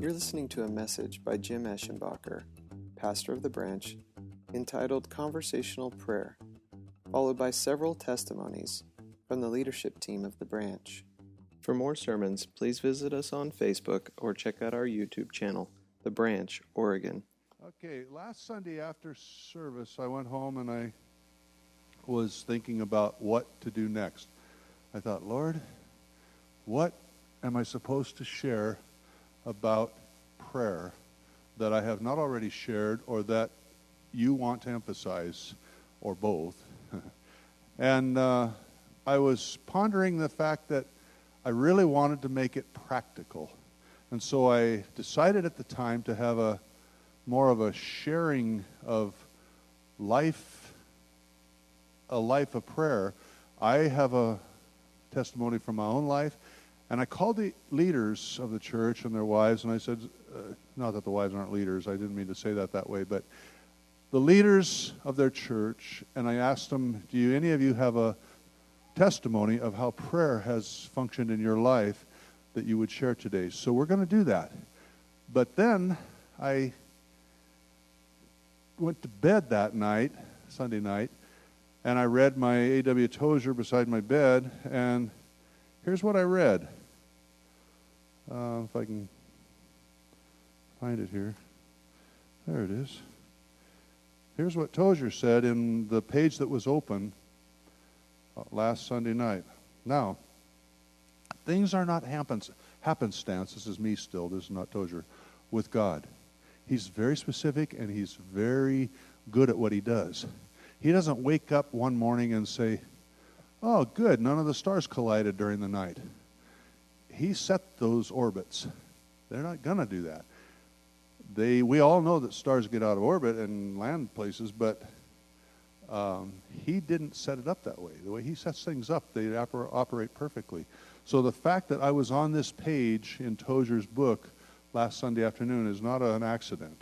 You're listening to a message by Jim Eschenbacher, pastor of the branch, entitled Conversational Prayer, followed by several testimonies from the leadership team of the branch. For more sermons, please visit us on Facebook or check out our YouTube channel, The Branch, Oregon. Okay, last Sunday after service, I went home and I was thinking about what to do next. I thought, Lord, what am I supposed to share about prayer that I have not already shared or that you want to emphasize, or both? And I was pondering the fact that I really wanted to make it practical. And so I decided at the time to have more of a sharing of life, a life of prayer. I have a testimony from my own life, and I called the leaders of the church and their wives, and I said, not that the wives aren't leaders, I didn't mean to say that way, but the leaders of their church, and I asked them, do any of you have a testimony of how prayer has functioned in your life that you would share today? So we're going to do that. But then I went to bed that night, Sunday night, and I read my A.W. Tozer beside my bed, and here's what I read. If I can find it here. There it is. Here's what Tozer said in the page that was open last Sunday night. Now, things are not happenstance. This is me still. This is not Tozer. With God. He's very specific, and he's very good at what he does. He doesn't wake up one morning and say, oh, good, none of the stars collided during the night. He set those orbits. They're not going to do that. We all know that stars get out of orbit and land places, but he didn't set it up that way. The way he sets things up, they operate perfectly. So the fact that I was on this page in Tozer's book last Sunday afternoon is not an accident.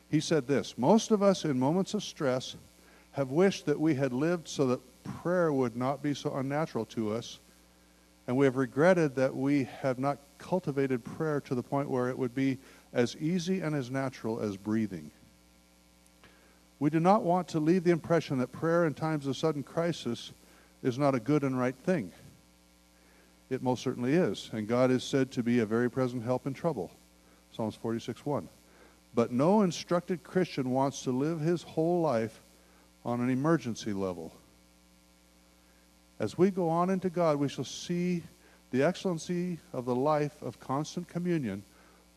He said this: most of us in moments of stress have wished that we had lived so that prayer would not be so unnatural to us, and we have regretted that we have not cultivated prayer to the point where it would be as easy and as natural as breathing. We do not want to leave the impression that prayer in times of sudden crisis is not a good and right thing. It most certainly is, and God is said to be a very present help in trouble. Psalms 46:1. But no instructed Christian wants to live his whole life on an emergency level. As we go on into God, we shall see the excellency of the life of constant communion,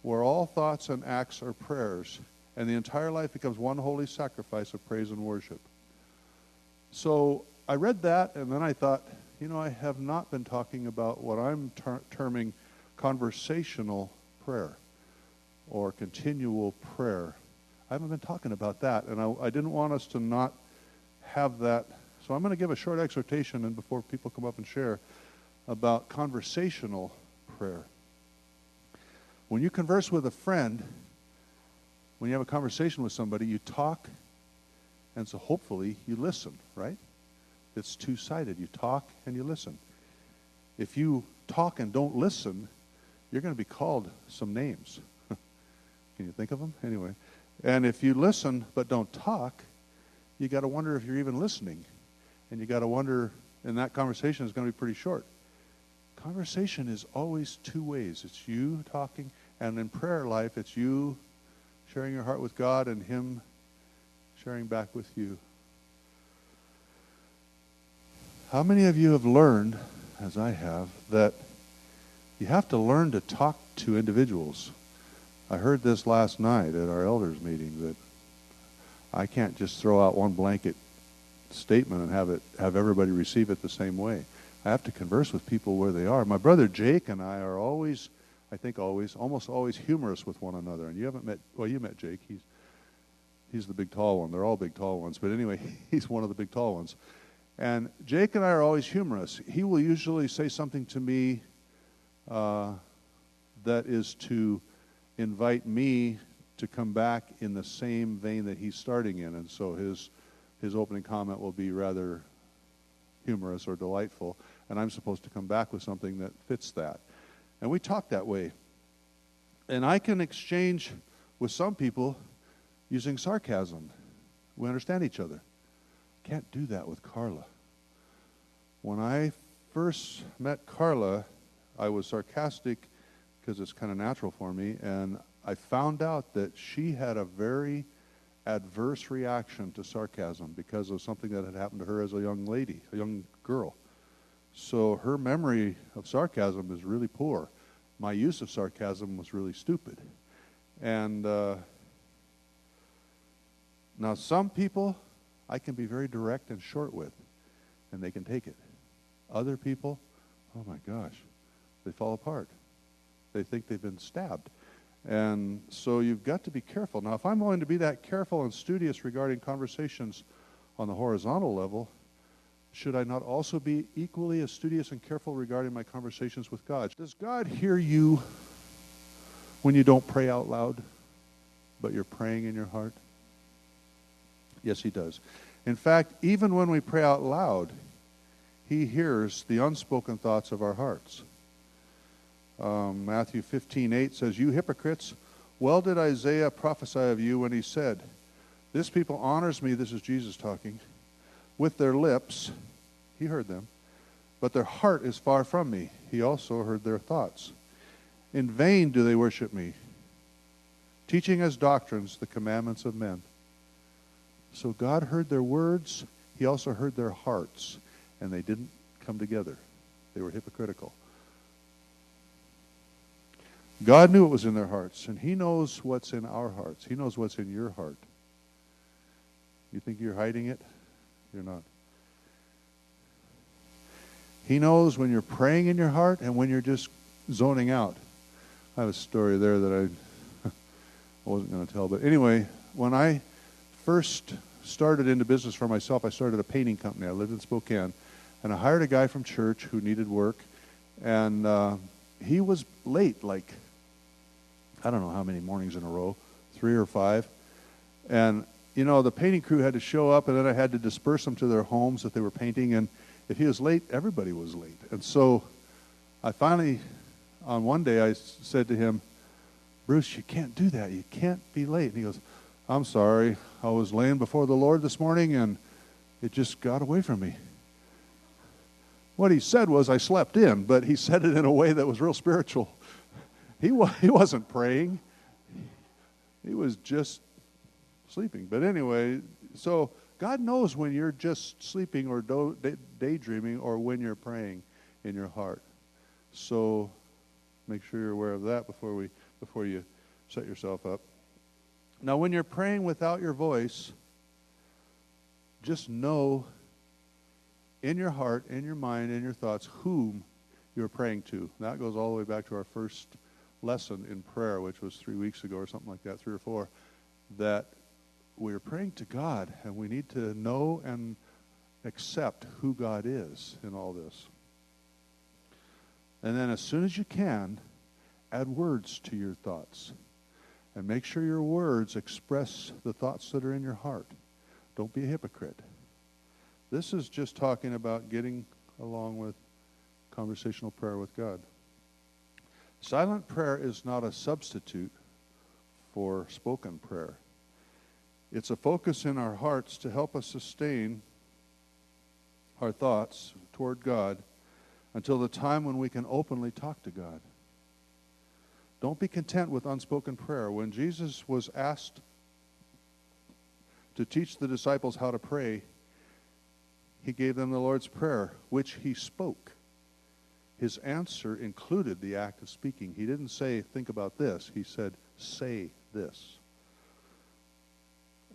where all thoughts and acts are prayers, and the entire life becomes one holy sacrifice of praise and worship. So I read that, and then I thought, I have not been talking about what I'm terming conversational prayer or continual prayer. I haven't been talking about that, and I didn't want us to not have that. So I'm going to give a short exhortation, and before people come up and share, about conversational prayer. When you converse with a friend, when you have a conversation with somebody, you talk, and so hopefully you listen, right? It's two-sided. You talk and you listen. If you talk and don't listen, you're going to be called some names. Can you think of them? Anyway. And if you listen but don't talk, you got to wonder if you're even listening. And you got to wonder, and that conversation is going to be pretty short. Conversation is always two ways. It's you talking, and in prayer life, it's you sharing your heart with God and Him sharing back with you. How many of you have learned, as I have, that you have to learn to talk to individuals? I heard this last night at our elders meeting, that I can't just throw out one blanket statement and have everybody receive it the same way. I have to converse with people where they are. My brother Jake and I are almost always humorous with one another. And you met Jake. He's the big tall one. They're all big tall ones. But anyway, he's one of the big tall ones. And Jake and I are always humorous. He will usually say something to me that is to invite me to come back in the same vein that he's starting in. And so his opening comment will be rather humorous or delightful, and I'm supposed to come back with something that fits that. And we talk that way. And I can exchange with some people using sarcasm. We understand each other. Can't do that with Carla. When I first met Carla, I was sarcastic because it's kind of natural for me, and I found out that she had a very adverse reaction to sarcasm because of something that had happened to her as a young lady, a young girl. So her memory of sarcasm is really poor. My use of sarcasm was really stupid. And now some people I can be very direct and short with, and they can take it. Other people, oh my gosh, they fall apart. They think they've been stabbed. And so you've got to be careful. Now, if I'm going to be that careful and studious regarding conversations on the horizontal level, should I not also be equally as studious and careful regarding my conversations with God? Does God hear you when you don't pray out loud, but you're praying in your heart? Yes, he does. In fact, even when we pray out loud, he hears the unspoken thoughts of our hearts. Matthew 15:8 says, "You hypocrites, well did Isaiah prophesy of you when he said, 'This people honors me,'" this is Jesus talking, "'with their lips,'" he heard them, "'but their heart is far from me.'" He also heard their thoughts. "In vain do they worship me, teaching as doctrines the commandments of men." So God heard their words. He also heard their hearts, and they didn't come together. They were hypocritical. God knew what was in their hearts, and he knows what's in our hearts. He knows what's in your heart. You think you're hiding it? You're not. He knows when you're praying in your heart and when you're just zoning out. I have a story there that I wasn't going to tell, but anyway, when I first started into business for myself, I started a painting company. I lived in Spokane, and I hired a guy from church who needed work, and he was late, like, I don't know how many mornings in a row, 3 or 5, and you know, the painting crew had to show up, and then I had to disperse them to their homes that they were painting, and if he was late, everybody was late. And so I finally, on one day, I said to him, "Bruce, you can't do that. You can't be late." And he goes, "I'm sorry. I was laying before the Lord this morning, and it just got away from me." What he said was, I slept in, but he said it in a way that was real spiritual. He wasn't praying. He was just sleeping. But anyway, so God knows when you're just sleeping or daydreaming or when you're praying in your heart. So make sure you're aware of that before you set yourself up. Now, when you're praying without your voice, just know in your heart, in your mind, in your thoughts, whom you're praying to. That goes all the way back to our first lesson in prayer, which was 3 weeks ago or something like that, 3 or 4, that we're praying to God, and we need to know and accept who God is in all this. And then as soon as you can, add words to your thoughts. And make sure your words express the thoughts that are in your heart. Don't be a hypocrite. This is just talking about getting along with conversational prayer with God. Silent prayer is not a substitute for spoken prayer. It's a focus in our hearts to help us sustain our thoughts toward God until the time when we can openly talk to God. Don't be content with unspoken prayer. When Jesus was asked to teach the disciples how to pray, he gave them the Lord's Prayer, which he spoke. His answer included the act of speaking. He didn't say, "Think about this." He said, "Say this."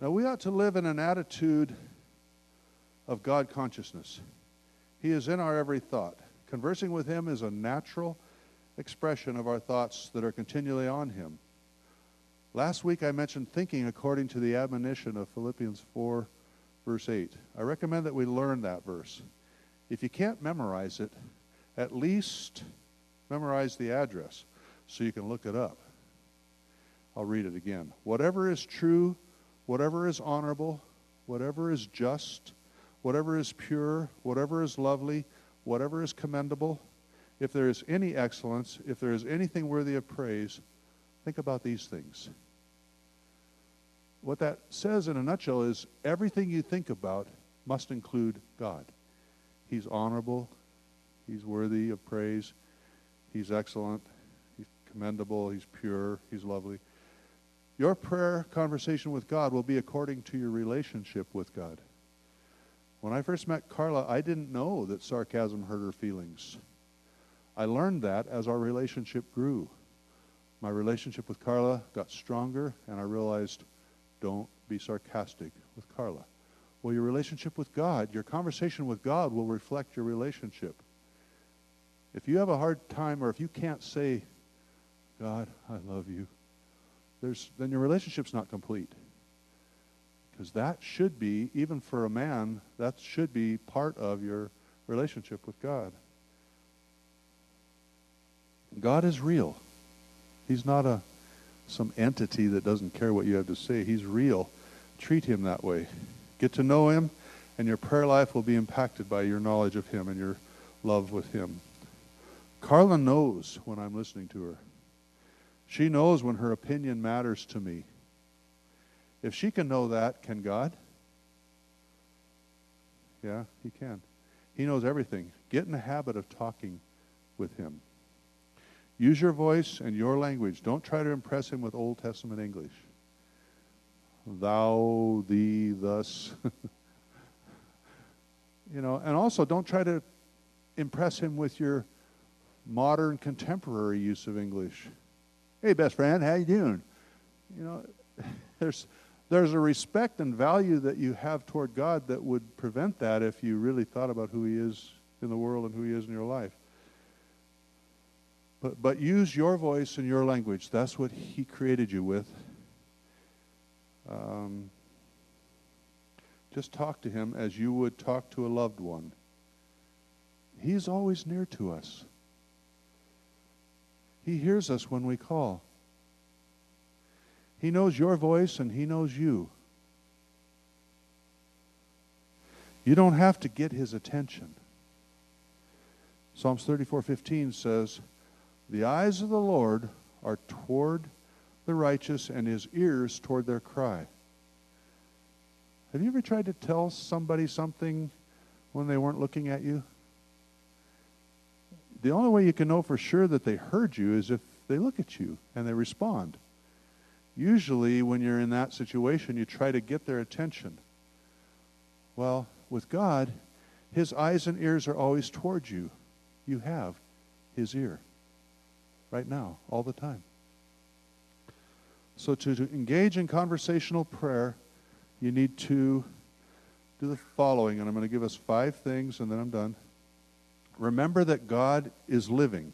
Now, we ought to live in an attitude of God consciousness. He is in our every thought. Conversing with him is a natural expression of our thoughts that are continually on him. Last week I mentioned thinking according to the admonition of Philippians 4, verse 8. I recommend that we learn that verse. If you can't memorize it, at least memorize the address so you can look it up. I'll read it again. "Whatever is true, whatever is honorable, whatever is just, whatever is pure, whatever is lovely, whatever is commendable, if there is any excellence, if there is anything worthy of praise, Think about these things. What that says in a nutshell is everything you think about must include God. He's honorable. He's worthy of praise. He's excellent. He's commendable. He's pure. He's lovely. Your prayer conversation with God will be according to your relationship with God. When I first met Carla, I didn't know that sarcasm hurt her feelings. I learned that as our relationship grew. My relationship with Carla got stronger, and I realized, don't be sarcastic with Carla. Well, your relationship with God, your conversation with God will reflect your relationship. If you have a hard time, or if you can't say, God, I love you, then your relationship's not complete. Because that should be, even for a man, that should be part of your relationship with God. God is real. He's not some entity that doesn't care what you have to say. He's real. Treat him that way. Get to know him, and your prayer life will be impacted by your knowledge of him and your love with him. Carla knows when I'm listening to her. She knows when her opinion matters to me. If she can know that, can God? Yeah, he can. He knows everything. Get in the habit of talking with him. Use your voice and your language. Don't try to impress him with Old Testament English. Thou, thee, thus. And also don't try to impress him with your modern contemporary use of English. Hey, best friend, how you doing? There's a respect and value that you have toward God that would prevent that if you really thought about who he is in the world and who he is in your life. But use your voice and your language. That's what he created you with. Just talk to him as you would talk to a loved one. He's always near to us. He hears us when we call. He knows your voice and he knows you. You don't have to get his attention. Psalms 34:15 says, the eyes of the Lord are toward the righteous and his ears toward their cry. Have you ever tried to tell somebody something when they weren't looking at you? The only way you can know for sure that they heard you is if they look at you and they respond. Usually when you're in that situation, you try to get their attention. Well, with God, his eyes and ears are always toward you. You have his ear right now, all the time. So to engage in conversational prayer, you need to do the following, and I'm going to give us 5 things, and then I'm done. Remember that God is living.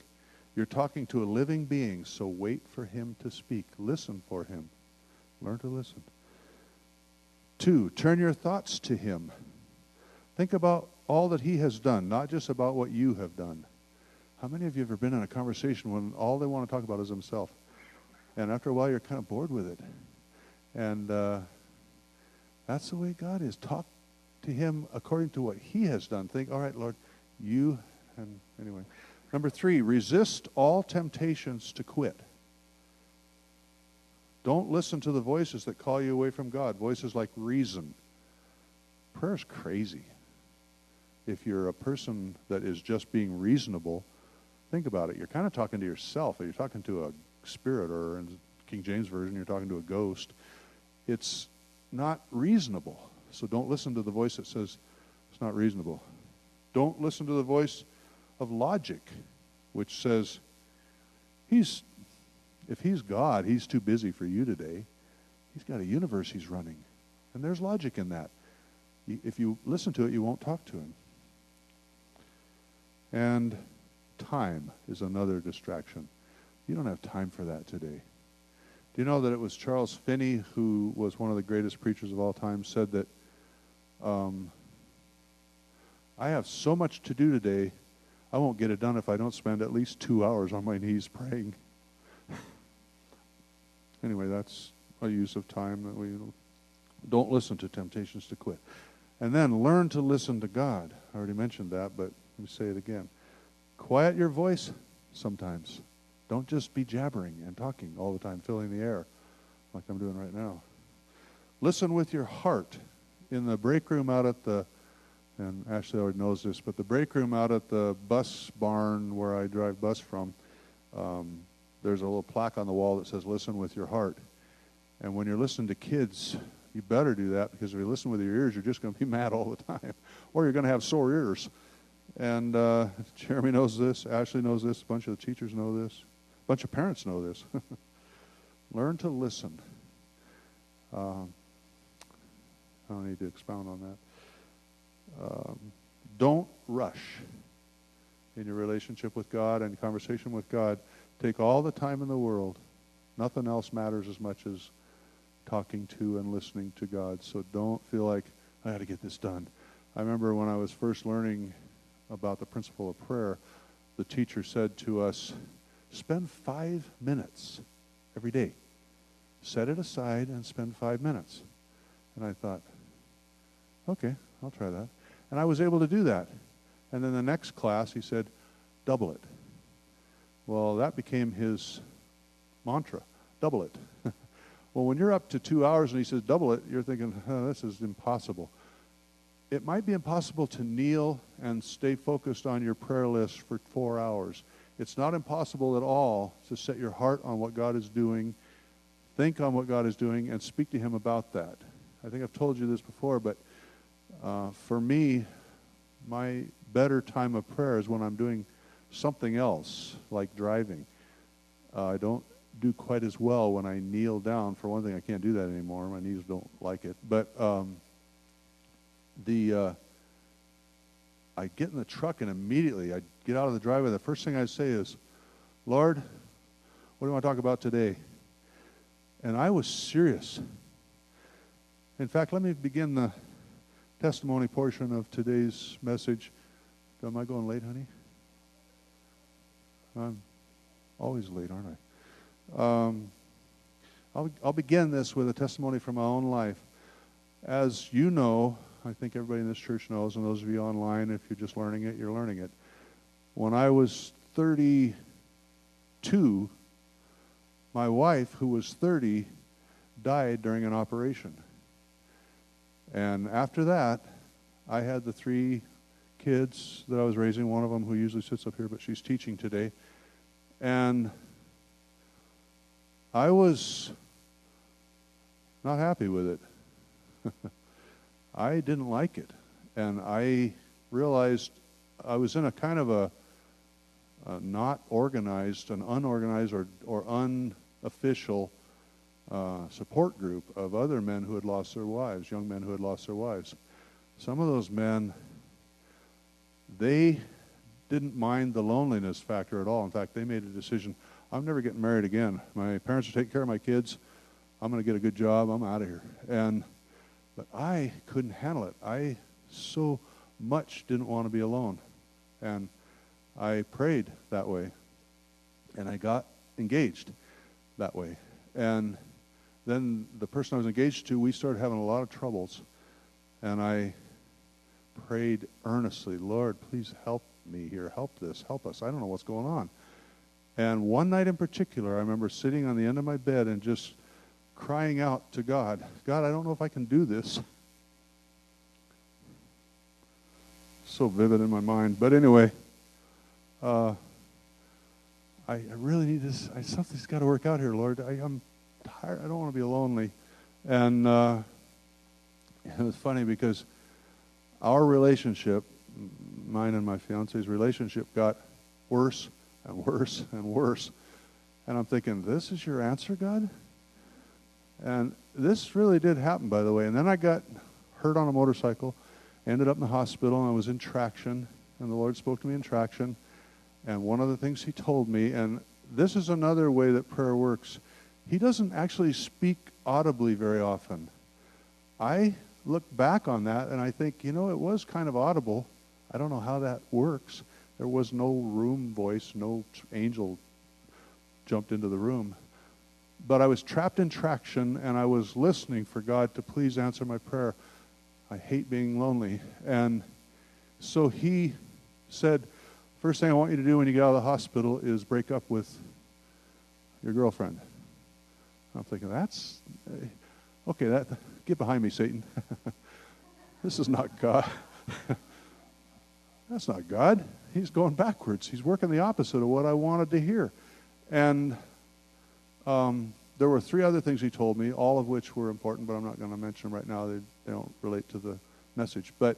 You're talking to a living being, so wait for him to speak. Listen for him. Learn to listen. 2, turn your thoughts to him. Think about all that he has done, not just about what you have done. How many of you have ever been in a conversation when all they want to talk about is themselves? And after a while, you're kind of bored with it. And that's the way God is. Talk to him according to what he has done. Think, all right, Lord, you, and anyway. Number 3, resist all temptations to quit. Don't listen to the voices that call you away from God, voices like reason. Prayer's crazy. If you're a person that is just being reasonable, think about it. You're kind of talking to yourself. Or you're talking to a spirit, or in King James Version, you're talking to a ghost. It's not reasonable. So don't listen to the voice that says it's not reasonable. Don't listen to the voice of logic, which says, if he's God, he's too busy for you today. He's got a universe he's running. And there's logic in that. If you listen to it, you won't talk to him. And time is another distraction. You don't have time for that today. Do you know that it was Charles Finney, who was one of the greatest preachers of all time, said that, I have so much to do today, I won't get it done if I don't spend at least 2 hours on my knees praying. Anyway, that's a use of time that we don't listen to temptations to quit. And then learn to listen to God. I already mentioned that, but let me say it again. Quiet your voice sometimes. Don't just be jabbering and talking all the time, filling the air like I'm doing right now. Listen with your heart. In the break room out at the, and Ashley already knows this, but the break room out at the bus barn where I drive bus from, there's a little plaque on the wall that says, listen with your heart. And when you're listening to kids, you better do that, because if you listen with your ears, you're just going to be mad all the time, or you're going to have sore ears. And Jeremy knows this, Ashley knows this, a bunch of the teachers know this, a bunch of parents know this. Learn to listen. I don't need to expound on that. Don't rush in your relationship with God and conversation with God. Take all the time in the world. Nothing else matters as much as talking to and listening to God. So don't feel like, I got to get this done. I remember when I was first learning about the principle of prayer, the teacher said to us, spend 5 minutes every day. Set it aside and spend 5 minutes. And I thought, okay, I'll try that. And I was able to do that. And then the next class, he said, double it. Well, that became his mantra, double it. Well, when you're up to 2 hours and he says double it, you're thinking, oh, this is impossible. It might be impossible to kneel and stay focused on your prayer list for 4 hours. It's not impossible at all to set your heart on what God is doing, think on what God is doing, and speak to him about that. I think I've told you this before, but for me, my better time of prayer is when I'm doing something else, like driving. I don't do quite as well when I kneel down. For one thing, I can't do that anymore. My knees don't like it. But I get in the truck, and immediately I get out of the driveway. The first thing I say is, Lord, what do you want to talk about today? And I was serious. In fact, let me begin the testimony portion of today's message. Am I going late, honey? I'm always late, aren't I? I'll begin this with a testimony from my own life. As you know, I think everybody in this church knows, and those of you online, if you're just learning it, you're learning it. When I was 32, my wife, who was 30, died during an operation. And after that, I had the 3 kids that I was raising, one of them who usually sits up here, but she's teaching today. And I was not happy with it. I didn't like it. And I realized I was in a kind of a not organized, an unorganized or unofficial support group of other men who had lost their wives, young men who had lost their wives. Some of those men, they didn't mind the loneliness factor at all. In fact, they made a decision, I'm never getting married again. My parents are taking care of my kids. I'm going to get a good job. I'm out of here. But I couldn't handle it. I so much didn't want to be alone. And I prayed that way. And I got engaged that way. And then the person I was engaged to, we started having a lot of troubles. And I prayed earnestly, Lord, please help me here. Help this. Help us. I don't know what's going on. And one night in particular, I remember sitting on the end of my bed and just crying out to God, God, I don't know if I can do this. So vivid in my mind. But anyway, I really need this. Something's got to work out here, Lord. I'm tired. I don't want to be lonely. And it was funny because our relationship, mine and my fiance's relationship, got worse and worse and worse. And I'm thinking, this is your answer, God? And this really did happen, by the way. And then I got hurt on a motorcycle, ended up in the hospital, and I was in traction. And the Lord spoke to me in traction. And one of the things he told me, and this is another way that prayer works, he doesn't actually speak audibly very often. I look back on that and I think, it was kind of audible. I don't know how that works. There was no room voice, no angel jumped into the room. But I was trapped in traction and I was listening for God to please answer my prayer. I hate being lonely. And so he said, first thing I want you to do when you get out of the hospital is break up with your girlfriend. I'm thinking, okay, get behind me, Satan. This is not God. That's not God. He's going backwards. He's working the opposite of what I wanted to hear. And there were 3 other things he told me, all of which were important, but I'm not going to mention them right now. They don't relate to the message. But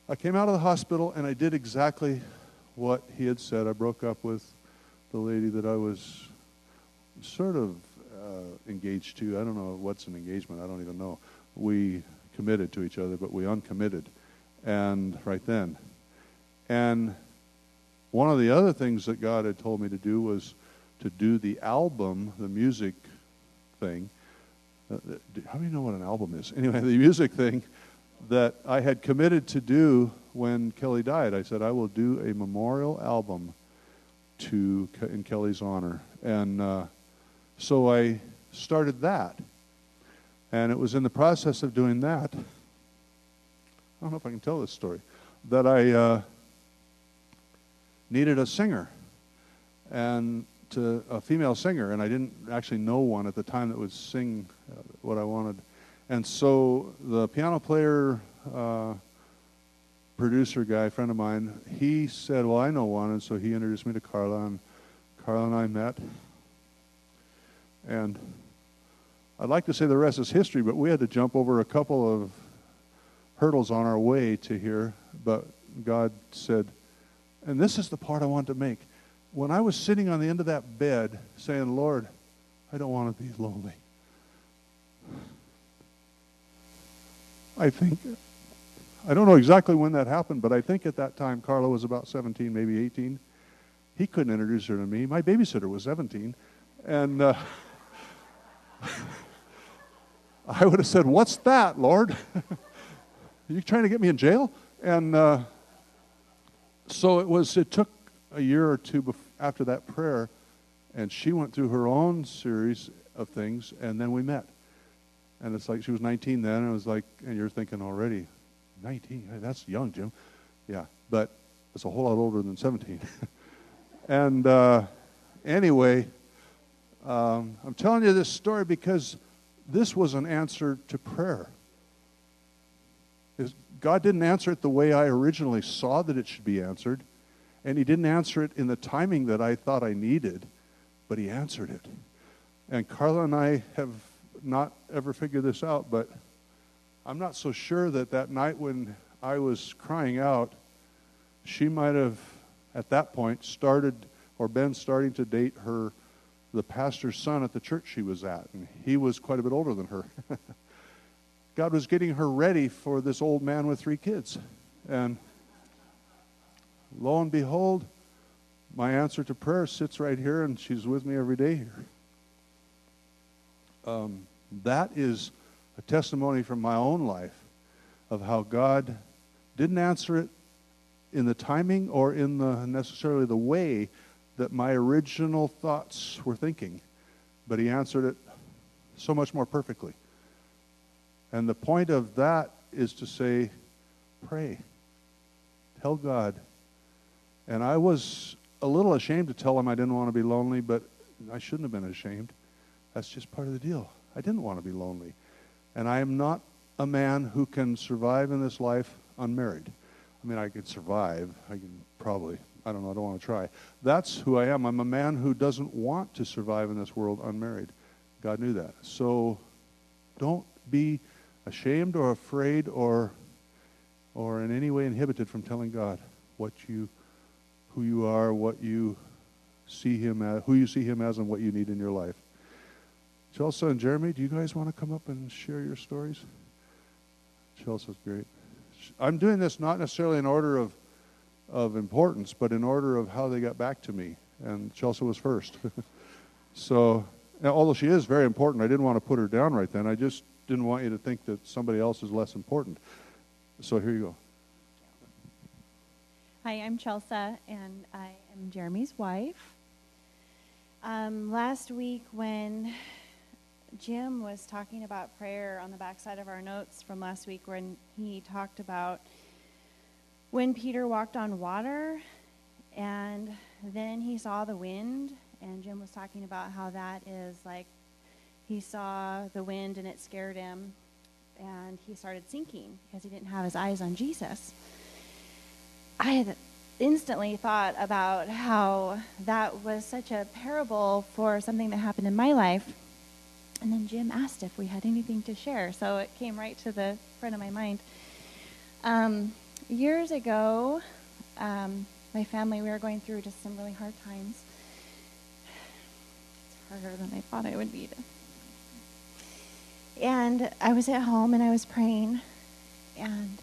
I came out of the hospital, and I did exactly what he had said. I broke up with the lady that I was sort of engaged to. I don't know what's an engagement. I don't even know. We committed to each other, but we uncommitted. And right then. And one of the other things that God had told me to do was to do the album, the music thing. How do you know what an album is? Anyway, the music thing that I had committed to do when Kelly died. I said, I will do a memorial album in Kelly's honor. And so I started that. And it was in the process of doing that, I don't know if I can tell this story, that I needed a singer, and a female singer, and I didn't actually know one at the time that would sing what I wanted. And so the piano player, producer guy, friend of mine, he said, well, I know one, and so he introduced me to Carla, and Carla and I met. And I'd like to say the rest is history, but we had to jump over a couple of hurdles on our way to here. But God said, and this is the part I want to make. When I was sitting on the end of that bed saying, Lord, I don't want to be lonely. I don't know exactly when that happened, but I think at that time Carla was about 17, maybe 18. He couldn't introduce her to me. My babysitter was 17. And I would have said, what's that, Lord? Are you trying to get me in jail? And so it took a year or two after that prayer, and she went through her own series of things, and then we met. And it's like she was 19 then, and it was like, and you're thinking already, 19? Hey, that's young, Jim. Yeah, but it's a whole lot older than 17. And anyway, I'm telling you this story because this was an answer to prayer. God didn't answer it the way I originally saw that it should be answered, and he didn't answer it in the timing that I thought I needed, but he answered it. And Carla and I have not ever figured this out, but I'm not so sure that night when I was crying out, she might have, at that point, been starting to date the pastor's son at the church she was at, and he was quite a bit older than her. God was getting her ready for this old man with 3 kids. And lo and behold, my answer to prayer sits right here, and she's with me every day here. That is a testimony from my own life of how God didn't answer it in the timing or in necessarily the way that my original thoughts were thinking, but he answered it so much more perfectly. And the point of that is to say, pray. Tell God. And I was a little ashamed to tell him I didn't want to be lonely, but I shouldn't have been ashamed. That's just part of the deal. I didn't want to be lonely. And I am not a man who can survive in this life unmarried. I mean, I could survive. I can probably, I don't know, I don't want to try. That's who I am. I'm a man who doesn't want to survive in this world unmarried. God knew that. So don't be ashamed or afraid or in any way inhibited from telling God who you are, what you see him as, who you see him as, and what you need in your life. Chelsea and Jeremy, do you guys want to come up and share your stories? Chelsea's great. I'm doing this not necessarily in order of importance, but in order of how they got back to me. And Chelsea was first. So, although she is very important, I didn't want to put her down right then. I just didn't want you to think that somebody else is less important. So here you go. Hi, I'm Chelsea, and I am Jeremy's wife. Last week when Jim was talking about prayer on the backside of our notes from last week, when he talked about when Peter walked on water and then he saw the wind and Jim was talking about how that is like he saw the wind and it scared him, and he started sinking because he didn't have his eyes on Jesus. I had instantly thought about how that was such a parable for something that happened in my life. And then Jim asked if we had anything to share, so it came right to the front of my mind. Years ago, my family, we were going through just some really hard times. It's harder than I thought it would be. And I was at home and I was praying. And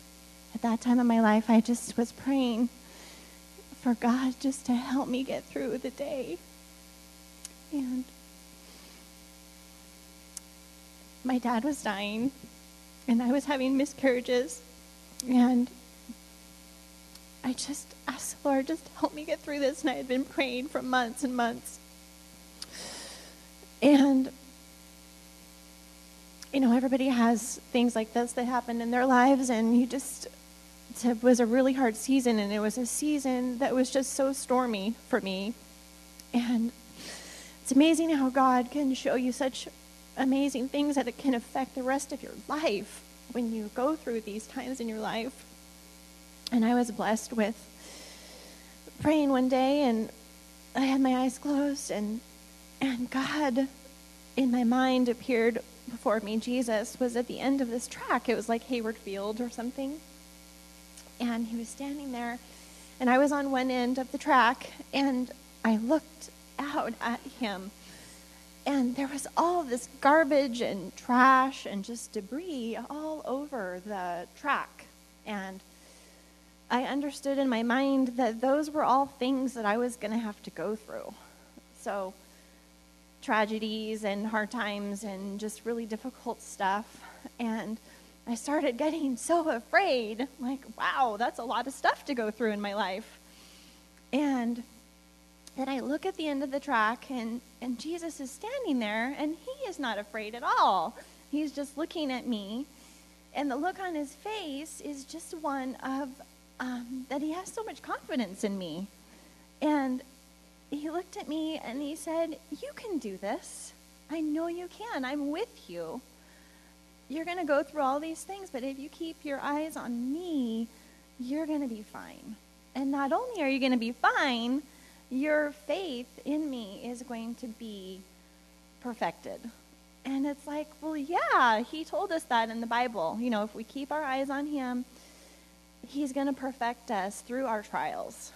at that time in my life, I just was praying for God just to help me get through the day. And my dad was dying, and I was having miscarriages. And I just asked the Lord, just help me get through this. And I had been praying for months and months. And everybody has things like this that happen in their lives, and it was a really hard season, and it was a season that was just so stormy for me. And it's amazing how God can show you such amazing things that it can affect the rest of your life when you go through these times in your life. And I was blessed with praying one day, and I had my eyes closed, and God in my mind appeared before me. Jesus was at the end of this track. It was like Hayward Field or something. And he was standing there, and I was on one end of the track, and I looked out at him, and there was all this garbage and trash and just debris all over the track. And I understood in my mind that those were all things that I was going to have to go through. So tragedies and hard times and just really difficult stuff. And I started getting so afraid, like, wow, that's a lot of stuff to go through in my life. And then I look at the end of the track, and Jesus is standing there, and he is not afraid at all. He's just looking at me, and the look on his face is just one of that he has so much confidence in me. And he looked at me and he said, "You can do this. I know you can. I'm with you. You're going to go through all these things, but if you keep your eyes on me, you're going to be fine. And not only are you going to be fine, your faith in me is going to be perfected." And it's like, well, yeah, he told us that in the Bible. If we keep our eyes on him, he's going to perfect us through our trials.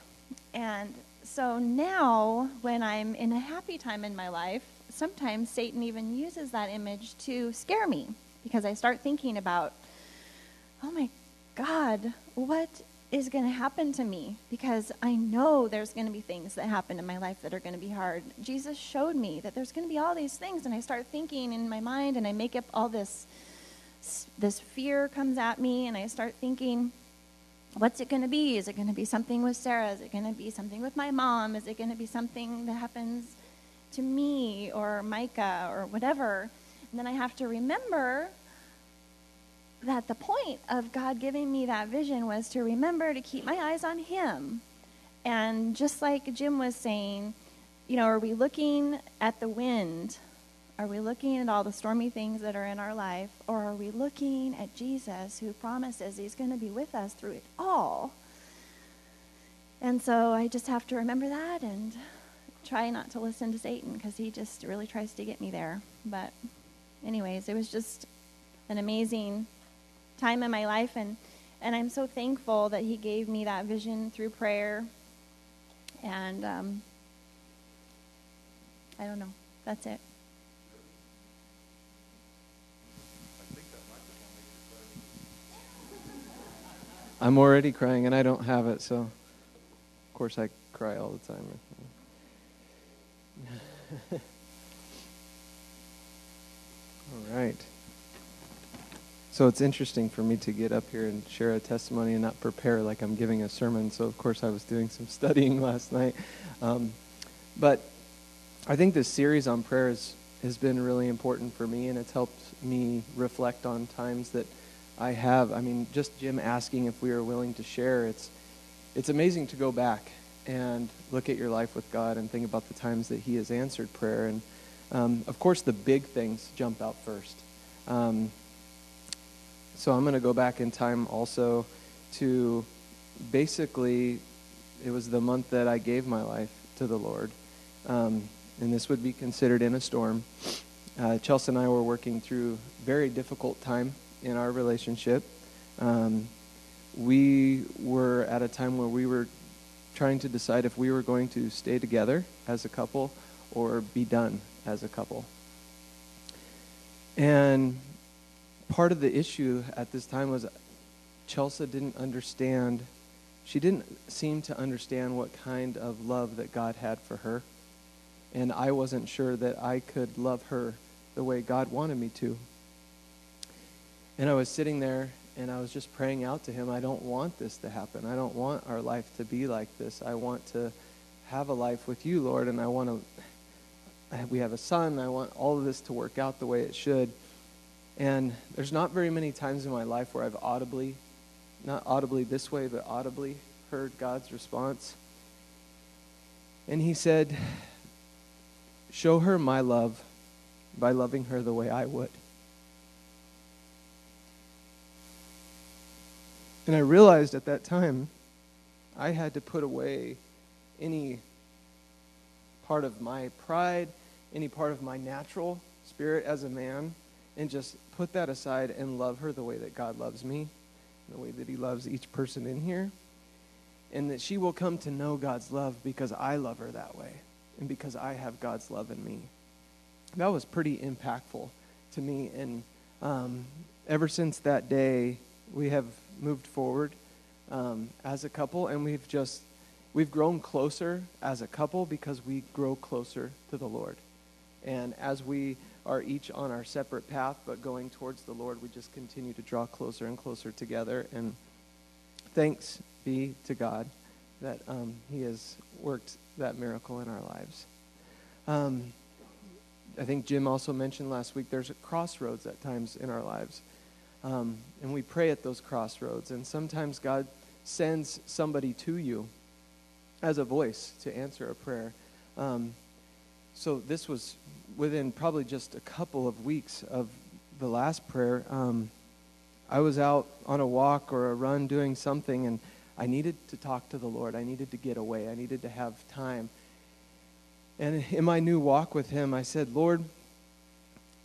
And so now, when I'm in a happy time in my life, sometimes Satan even uses that image to scare me, because I start thinking about, oh my God, what is going to happen to me? Because I know there's going to be things that happen in my life that are going to be hard. Jesus showed me that there's going to be all these things, and I start thinking in my mind, and I make up all this fear comes at me, and I start thinking, what's it going to be? Is it going to be something with Sarah? Is it going to be something with my mom? Is it going to be something that happens to me or Micah or whatever? And then I have to remember that the point of God giving me that vision was to remember to keep my eyes on him. And just like Jim was saying, are we looking at the wind? Are we looking at all the stormy things that are in our life? Or are we looking at Jesus, who promises he's going to be with us through it all? And so I just have to remember that and try not to listen to Satan, because he just really tries to get me there. But anyways, it was just an amazing time in my life, and I'm so thankful that he gave me that vision through prayer. And I don't know. That's it. I'm already crying, and I don't have it, so of course I cry all the time. All right. So it's interesting for me to get up here and share a testimony and not prepare like I'm giving a sermon. So of course I was doing some studying last night. But I think this series on prayer has been really important for me, and it's helped me reflect on times that I have. I mean, just Jim asking if we are willing to share, it's amazing to go back and look at your life with God and think about the times that he has answered prayer. And of course, the big things jump out first. So I'm going to go back in time also to basically, it was the month that I gave my life to the Lord. And this would be considered in a storm. Chelsea and I were working through a very difficult time in our relationship. We were at a time where we were trying to decide if we were going to stay together as a couple or be done as a couple. And part of the issue at this time was Chelsea didn't understand. She didn't seem to understand what kind of love that God had for her. And I wasn't sure that I could love her the way God wanted me to. And I was sitting there and I was just praying out to him, I don't want this to happen. I don't want our life to be like this. I want to have a life with you, Lord, and we have a son. I want all of this to work out the way it should. And there's not very many times in my life where I've audibly, not audibly this way, but audibly heard God's response. And he said, show her my love by loving her the way I would. And I realized at that time, I had to put away any part of my pride, any part of my natural spirit as a man, and just put that aside and love her the way that God loves me, the way that he loves each person in here, and that she will come to know God's love because I love her that way, and because I have God's love in me. That was pretty impactful to me, and ever since that day, we have moved forward as a couple, and we've grown closer as a couple because we grow closer to the Lord. And as we are each on our separate path, but going towards the Lord, we just continue to draw closer and closer together. And thanks be to God that he has worked that miracle in our lives. I think Jim also mentioned last week, there's a crossroads at times in our lives. And we pray at those crossroads. And sometimes God sends somebody to you as a voice to answer a prayer. So this was within probably just a couple of weeks of the last prayer. I was out on a walk or a run doing something, and I needed to talk to the Lord. I needed to get away. I needed to have time. And in my new walk with him, I said, Lord,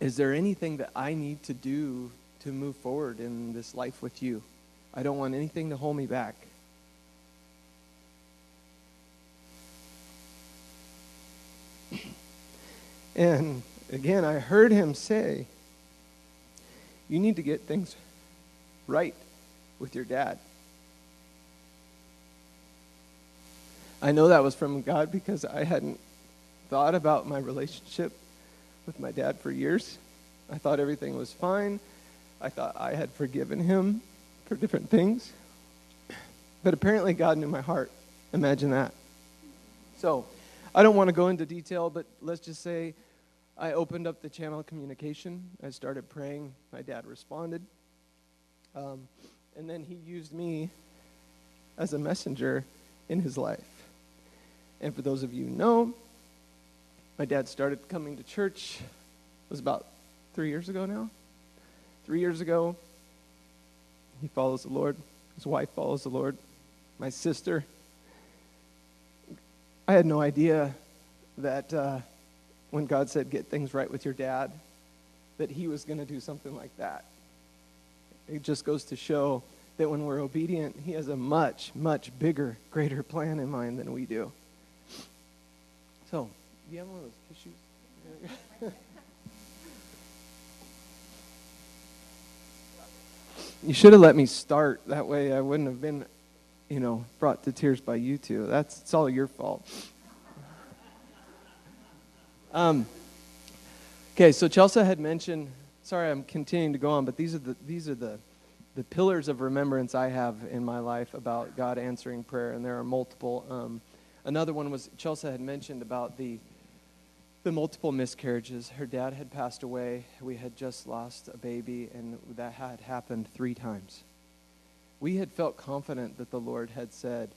is there anything that I need to do to move forward in this life with you? I don't want anything to hold me back. And again, I heard him say, you need to get things right with your dad. I know that was from God because I hadn't thought about my relationship with my dad for years. I thought everything was fine. I thought I had forgiven him for different things. But apparently God knew my heart. Imagine that. So I don't want to go into detail, but let's just say I opened up the channel of communication. I started praying. My dad responded. And then he used me as a messenger in his life. And for those of you who know, my dad started coming to church. It was about 3 years ago now. 3 years ago, he follows the Lord. His wife follows the Lord. My sister. I had no idea that when God said, get things right with your dad, that he was going to do something like that. It just goes to show that when we're obedient, he has a much, much bigger, greater plan in mind than we do. So, do you have one of those tissues? You should have let me start. That way I wouldn't have been, brought to tears by you two. It's all your fault. Okay, so Chelsea had mentioned, sorry I'm continuing to go on, but these are the pillars of remembrance I have in my life about God answering prayer, and there are multiple. Another one was Chelsea had mentioned about the multiple miscarriages. Her dad had passed away. We had just lost a baby, and that had happened 3 times. We had felt confident that the Lord had said,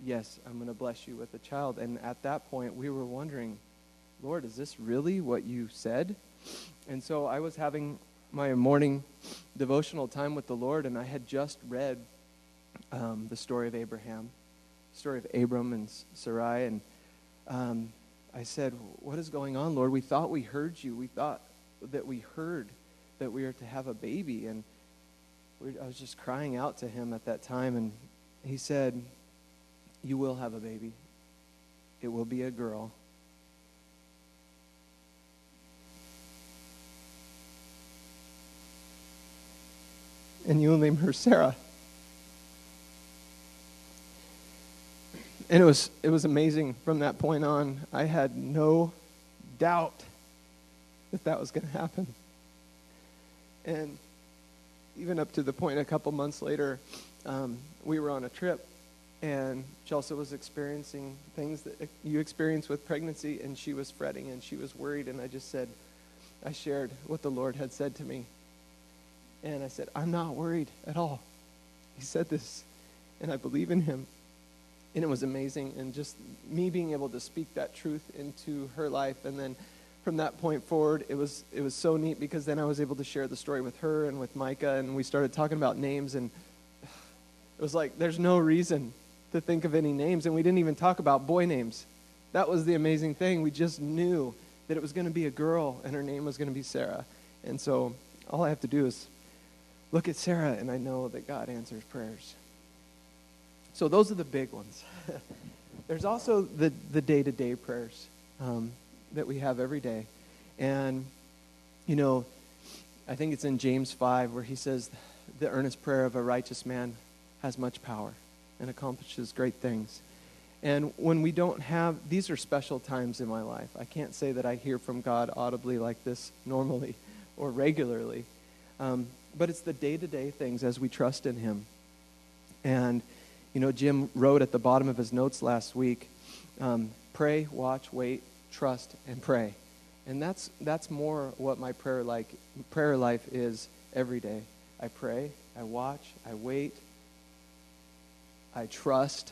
yes, I'm going to bless you with a child. And at that point, we were wondering, Lord, is this really what you said? And so I was having my morning devotional time with the Lord, and I had just read the story of Abraham, story of Abram and Sarai, and I said, what is going on, Lord? We thought we heard you. We thought that we heard that we are to have a baby, and I was just crying out to him at that time, and he said, you will have a baby. It will be a girl. And you will name her Sarah. And it was amazing from that point on. I had no doubt that was going to happen. And even up to the point a couple months later, we were on a trip, and Chelsea was experiencing things that you experience with pregnancy, and she was fretting and she was worried, and I shared what the Lord had said to me. And I said, I'm not worried at all. He said this, and I believe in him. And it was amazing, and just me being able to speak that truth into her life. And then from that point forward, it was so neat, because then I was able to share the story with her and with Micah, and we started talking about names, and it was like there's no reason to think of any names, and we didn't even talk about boy names. That was the amazing thing. We just knew that it was going to be a girl, and her name was going to be Sarah. And so all I have to do is look at Sarah, and I know that God answers prayers. So those are the big ones. There's also the day-to-day prayers that we have every day. And, I think it's in James 5 where he says, the earnest prayer of a righteous man has much power and accomplishes great things. And when we don't have, these are special times in my life. I can't say that I hear from God audibly like this normally or regularly. But it's the day-to-day things as we trust in him. And, Jim wrote at the bottom of his notes last week, pray, watch, wait, trust, and pray. And that's more what my prayer life is every day. I pray, I watch, I wait, I trust.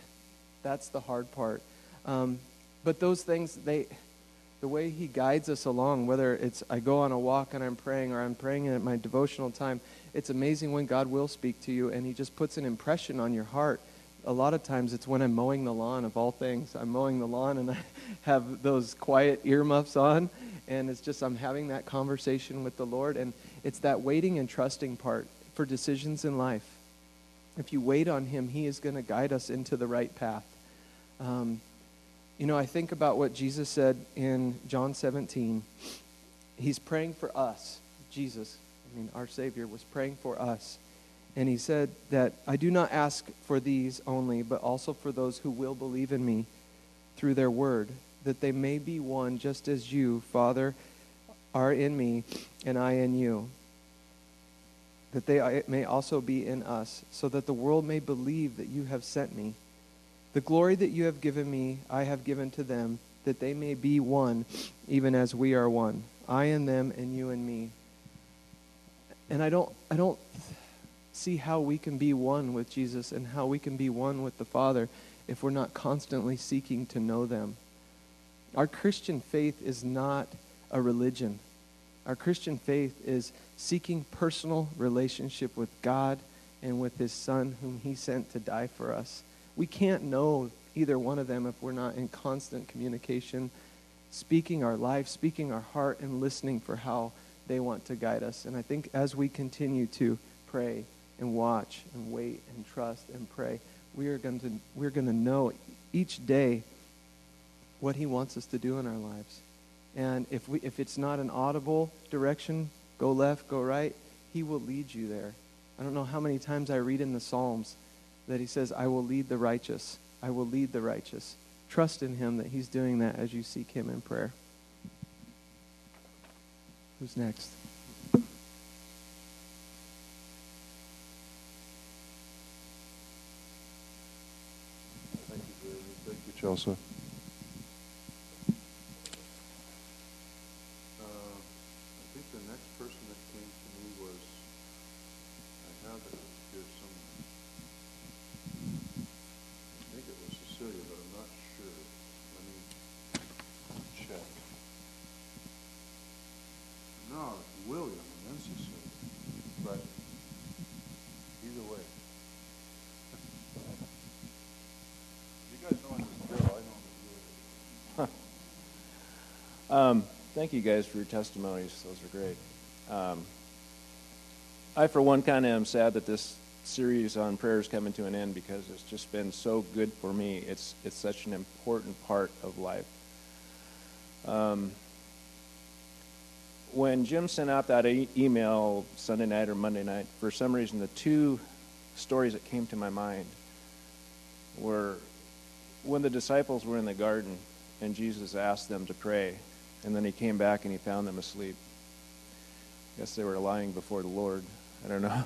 That's the hard part. But those things, the way he guides us along, whether it's I go on a walk and I'm praying, or I'm praying at my devotional time, it's amazing when God will speak to you and he just puts an impression on your heart. A lot of times it's when I'm mowing the lawn, of all things. I'm mowing the lawn and I have those quiet earmuffs on, and it's just I'm having that conversation with the Lord, and it's that waiting and trusting part for decisions in life. If you wait on him, he is going to guide us into the right path. I think about what Jesus said in John 17. He's praying for us. Jesus, our Savior, was praying for us. And he said that I do not ask for these only, but also for those who will believe in me through their word, that they may be one just as you, Father, are in me and I in you, that they may also be in us, so that the world may believe that you have sent me. The glory that you have given me, I have given to them, that they may be one, even as we are one. I in them and you in me. And I don't see how we can be one with Jesus and how we can be one with the Father if we're not constantly seeking to know them. Our Christian faith is not a religion. Our Christian faith is seeking personal relationship with God and with his Son whom he sent to die for us. We can't know either one of them if we're not in constant communication, speaking our life, speaking our heart, and listening for how they want to guide us. And I think as we continue to pray and watch and wait and trust and pray, we're going to know each day what he wants us to do in our lives. And if it's not an audible direction, go left, go right, he will lead you there. I don't know how many times I read in the Psalms that he says, I will lead the righteous. I will lead the righteous. Trust in him that he's doing that as you seek him in prayer. Who's next? Thank you, Jeremy. Thank you, Chelsea. I think the next person that came to me was, I have it here somewhere. I think it was a now it's William and then Cecilia. But either way. You guys know this drill. I know this drill. Thank you guys for your testimonies. Those are great. I, for one, kind of am sad that this series on prayer is coming to an end because it's just been so good for me. It's such an important part of life. When Jim sent out that email Sunday night or Monday night, for some reason the two stories that came to my mind were when the disciples were in the garden and Jesus asked them to pray, and then he came back and he found them asleep. I guess they were lying before the Lord. I don't know.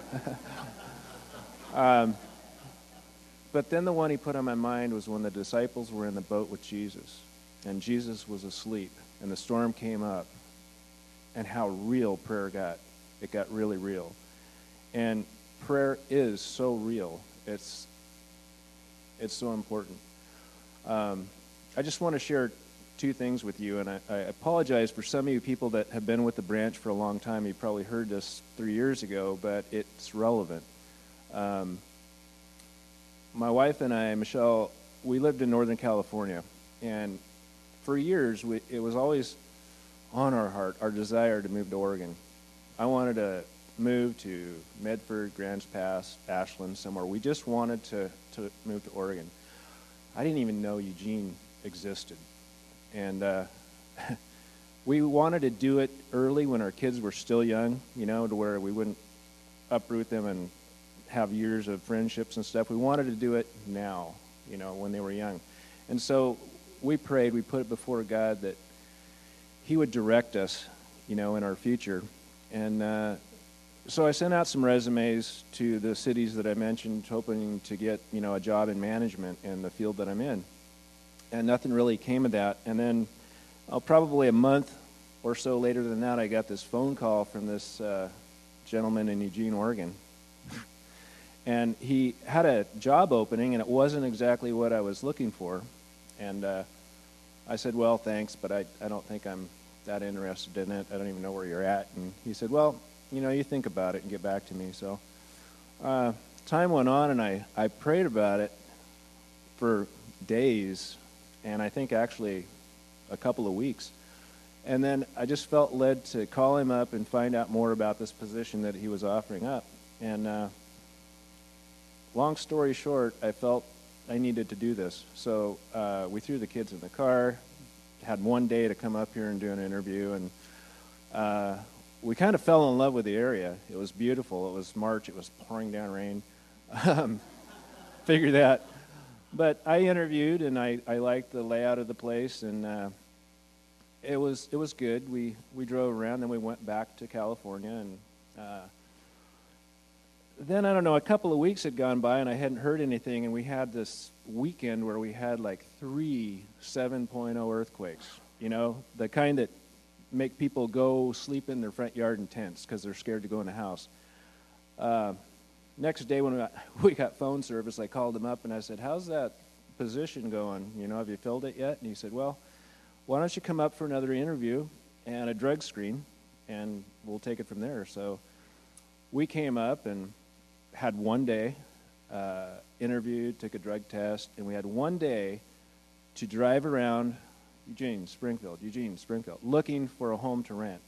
But then the one he put on my mind was when the disciples were in the boat with Jesus, and Jesus was asleep, and the storm came up, and how real prayer got. It got really real. And prayer is so real. It's so important. I just want to share two things with you, and I apologize for some of you people that have been with the branch for a long time. You probably heard this 3 years ago, but it's relevant. My wife and I, Michelle, we lived in Northern California, and for years it was always on our heart, our desire to move to Oregon. I wanted to move to Medford, Grants Pass, Ashland, somewhere. We just wanted to move to Oregon. I didn't even know Eugene existed. And we wanted to do it early when our kids were still young, to where we wouldn't uproot them and have years of friendships and stuff. We wanted to do it now, when they were young. And so we prayed, we put it before God that he would direct us, in our future. And so I sent out some resumes to the cities that I mentioned, hoping to get, a job in management in the field that I'm in. And nothing really came of that. And then probably a month or so later than that, I got this phone call from this gentleman in Eugene, Oregon. And he had a job opening, and it wasn't exactly what I was looking for. And I said, well, thanks, but I don't think I'm that interested in it. I don't even know where you're at. And he said, well, you think about it and get back to me. So time went on, and I prayed about it for days, and I think actually a couple of weeks. And then I just felt led to call him up and find out more about this position that he was offering up. And long story short, I felt I needed to do this. So we threw the kids in the car, had one day to come up here and do an interview, and we kind of fell in love with the area. It was beautiful. It was March. It was pouring down rain. Figure that. But I interviewed, and I liked the layout of the place, and it was good. We drove around, then we went back to California, and then, I don't know, a couple of weeks had gone by, and I hadn't heard anything, and we had this weekend where we had like 3 7.0 earthquakes, the kind that make people go sleep in their front yard in tents because they're scared to go in the house. Next day when we got phone service, I called him up and I said, how's that position going? Have you filled it yet? And he said, well, why don't you come up for another interview and a drug screen, and we'll take it from there. So we came up and had one day, interviewed, took a drug test, and we had one day to drive around Eugene, Springfield, looking for a home to rent.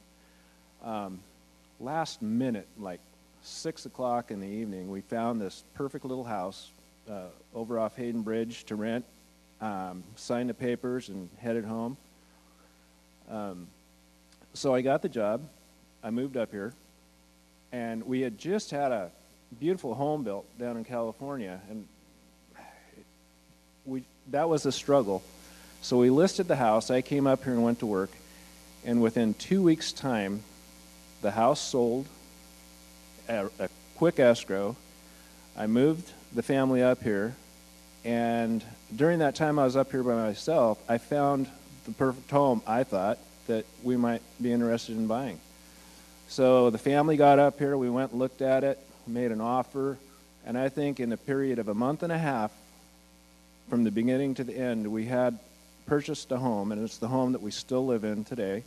Last minute, like 6 o'clock in the evening, we found this perfect little house over off Hayden Bridge to rent, signed the papers, and headed home. So I got the job. I moved up here, and we had just had a beautiful home built down in California, and that was a struggle. So we listed the house. I came up here and went to work, and within 2 weeks' time, the house sold, a quick escrow. I moved the family up here, and during that time I was up here by myself, I found the perfect home, I thought, that we might be interested in buying. So the family got up here, we went and looked at it, made an offer, and I think in a period of a month and a half, from the beginning to the end, we had purchased a home, and it's the home that we still live in today.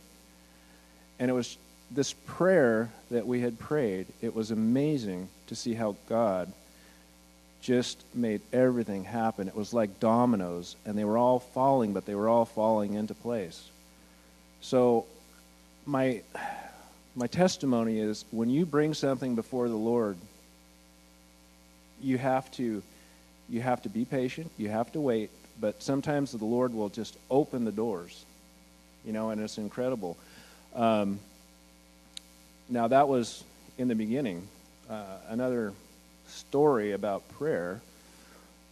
And it was this prayer that we had prayed, it was amazing to see how God just made everything happen. It was like dominoes, and they were all falling, but they were all falling into place. So my testimony is, when you bring something before the Lord, you have to be patient, you have to wait, but sometimes the Lord will just open the doors, and it's incredible. Now that was in the beginning. Another story about prayer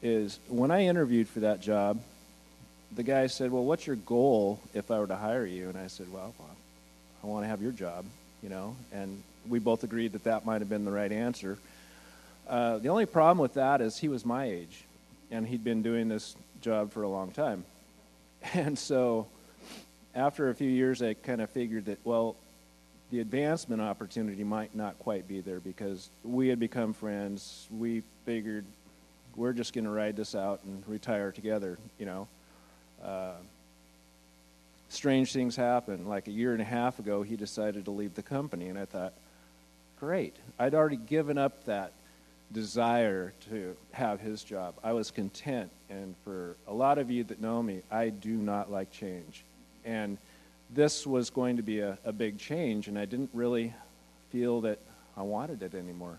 is, when I interviewed for that job, the guy said, well, what's your goal if I were to hire you? And I said, well, I want to have your job, and we both agreed that might have been the right answer. The only problem with that is he was my age, and he'd been doing this job for a long time. And so after a few years, I kind of figured that, well, the advancement opportunity might not quite be there, because we had become friends. We figured we're just going to ride this out and retire together, Strange things happen. Like a year and a half ago, he decided to leave the company, and I thought, great. I'd already given up that desire to have his job. I was content, and for a lot of you that know me, I do not like change. And this was going to be a big change, and I didn't really feel that I wanted it anymore.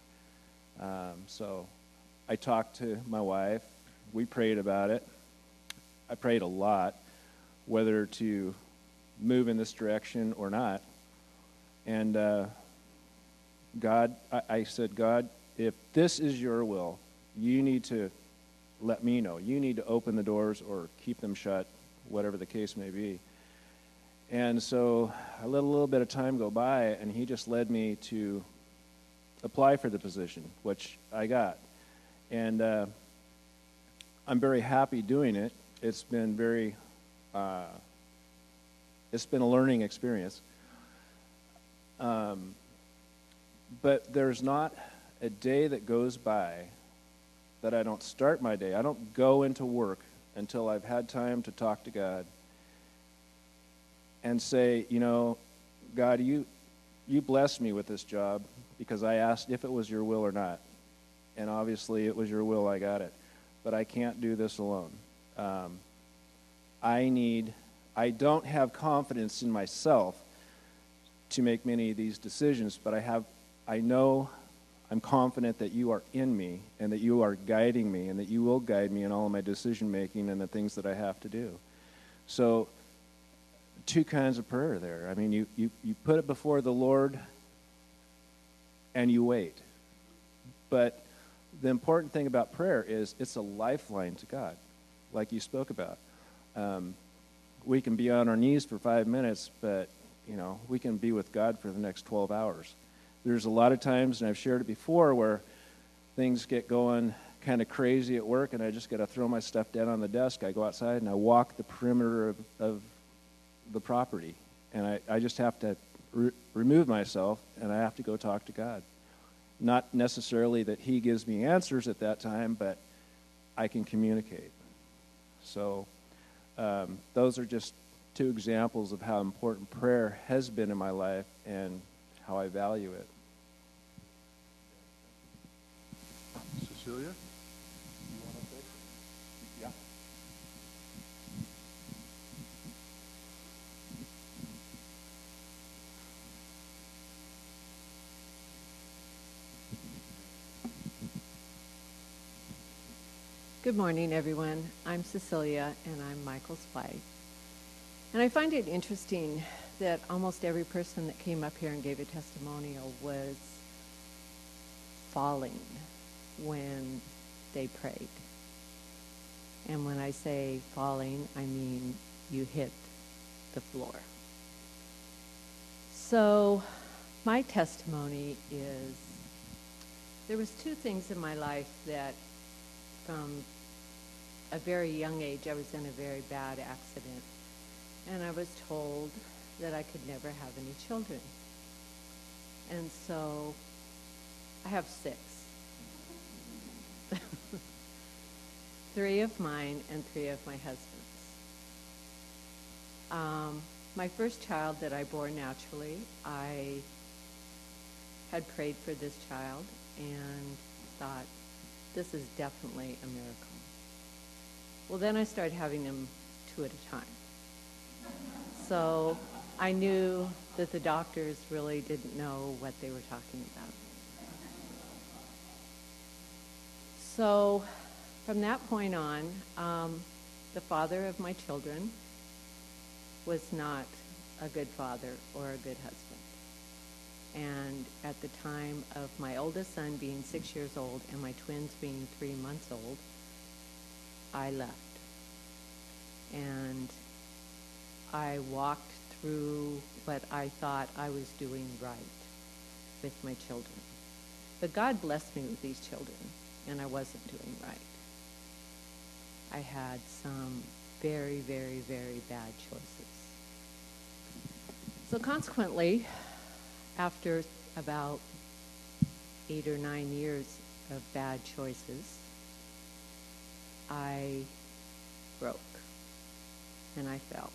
So I talked to my wife. We prayed about it. I prayed a lot, whether to move in this direction or not. And I said, God, if this is your will, you need to let me know. You need to open the doors or keep them shut, whatever the case may be. And so I let a little bit of time go by, and he just led me to apply for the position, which I got. And I'm very happy doing it. It's been it's been a learning experience. But there's not a day that goes by that I don't start my day. I don't go into work until I've had time to talk to God and say, God, you blessed me with this job because I asked if it was your will or not. And obviously it was your will, I got it. But I can't do this alone. I don't have confidence in myself to make many of these decisions, but I know I'm confident that you are in me and that you are guiding me and that you will guide me in all of my decision making and the things that I have to do. So, two kinds of prayer there. I mean, you put it before the Lord and you wait. But the important thing about prayer is it's a lifeline to God, like you spoke about. We can be on our knees for 5 minutes, but, we can be with God for the next 12 hours. There's a lot of times, and I've shared it before, where things get going kind of crazy at work, and I just got to throw my stuff down on the desk. I go outside, and I walk the perimeter of the property, and I just have to remove myself, and I have to go talk to God. Not necessarily that he gives me answers at that time, but I can communicate. So those are just two examples of how important prayer has been in my life and how I value it. Cecilia? You want to say? Yeah. Good morning, everyone. I'm Cecilia, and I'm Michael's wife. And I find it interesting that almost every person that came up here and gave a testimonial was falling when they prayed. And when I say falling, I mean you hit the floor. So my testimony is there was two things in my life that from a very young age, I was in a very bad accident, and I was told that I could never have any children. And so I have 6. 3 of mine and 3 of my husband's. my first child that I bore naturally, I had prayed for this child and thought, this is definitely a miracle. Well, then I started having them 2 at a time. So I knew that the doctors really didn't know what they were talking about. So from that point on, the father of my children was not a good father or a good husband. And at the time of my oldest son being 6 years old and my twins being 3 months old, I left. And I walked through what I thought I was doing right with my children. But God blessed me with these children, and I wasn't doing right. I had some very, very, very bad choices. So consequently, after about 8 or 9 years of bad choices, I broke and I fell.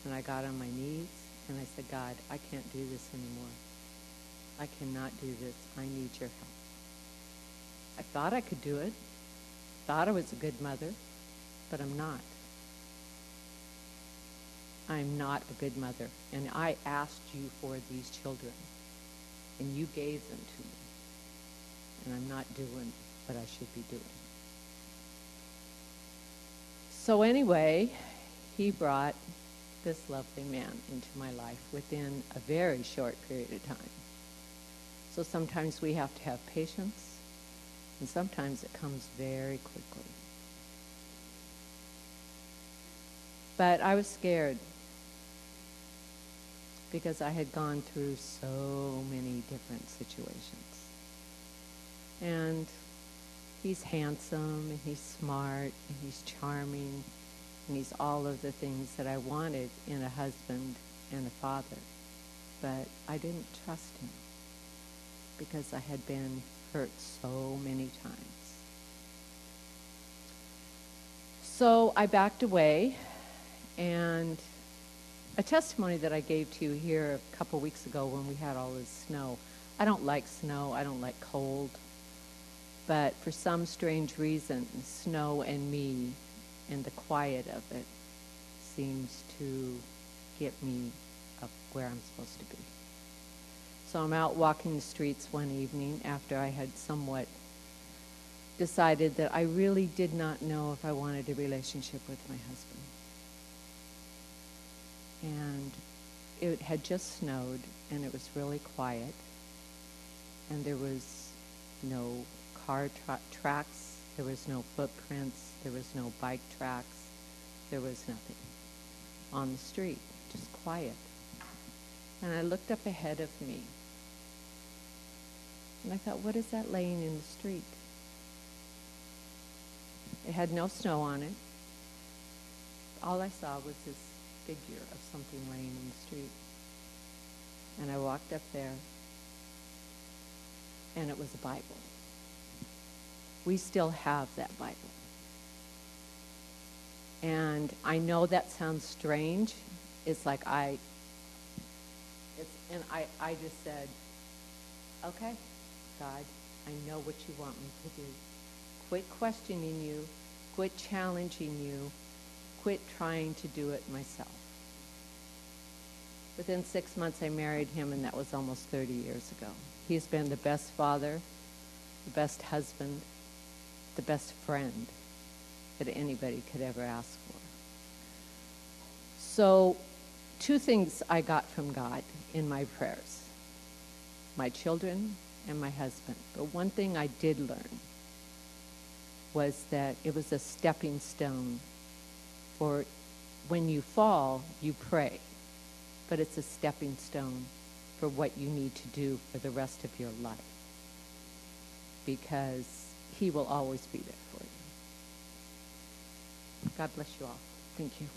And I got on my knees and I said, God, I can't do this anymore. I cannot do this. I need your help. I thought I could do it. Thought I was a good mother, but I'm not. I'm not a good mother. And I asked you for these children, and you gave them to me. And I'm not doing what I should be doing. So anyway, he brought this lovely man into my life within a very short period of time. So sometimes we have to have patience, and sometimes it comes very quickly. But I was scared because I had gone through so many different situations. And he's handsome, and he's smart, and he's charming, and he's all of the things that I wanted in a husband and a father. But I didn't trust him because I had been hurt so many times. So I backed away, and a testimony that I gave to you here a couple weeks ago when we had all this snow. I don't like snow. I don't like cold. But for some strange reason, snow and me and the quiet of it seems to get me up where I'm supposed to be. So I'm out walking the streets one evening after I had somewhat decided that I really did not know if I wanted a relationship with my husband. And it had just snowed, and it was really quiet, and there was no car tracks, there was no footprints, there was no bike tracks, there was nothing on the street, just quiet. And I looked up ahead of me, and I thought, what is that laying in the street? It had no snow on it. All I saw was this figure of something laying in the street. And I walked up there, and it was a Bible. We still have that Bible. And I know that sounds strange. It's like I just said, okay, God, I know what you want me to do. Quit questioning you. Quit challenging you. Quit trying to do it myself. Within 6 months, I married him, and that was almost 30 years ago. He's been the best father, the best husband, the best friend that anybody could ever ask for. So 2 things I got from God in my prayers: my children and my husband. But one thing I did learn was that it was a stepping stone. For when you fall, you pray. But it's a stepping stone for what you need to do for the rest of your life. Because he will always be there for you. God bless you all. Thank you.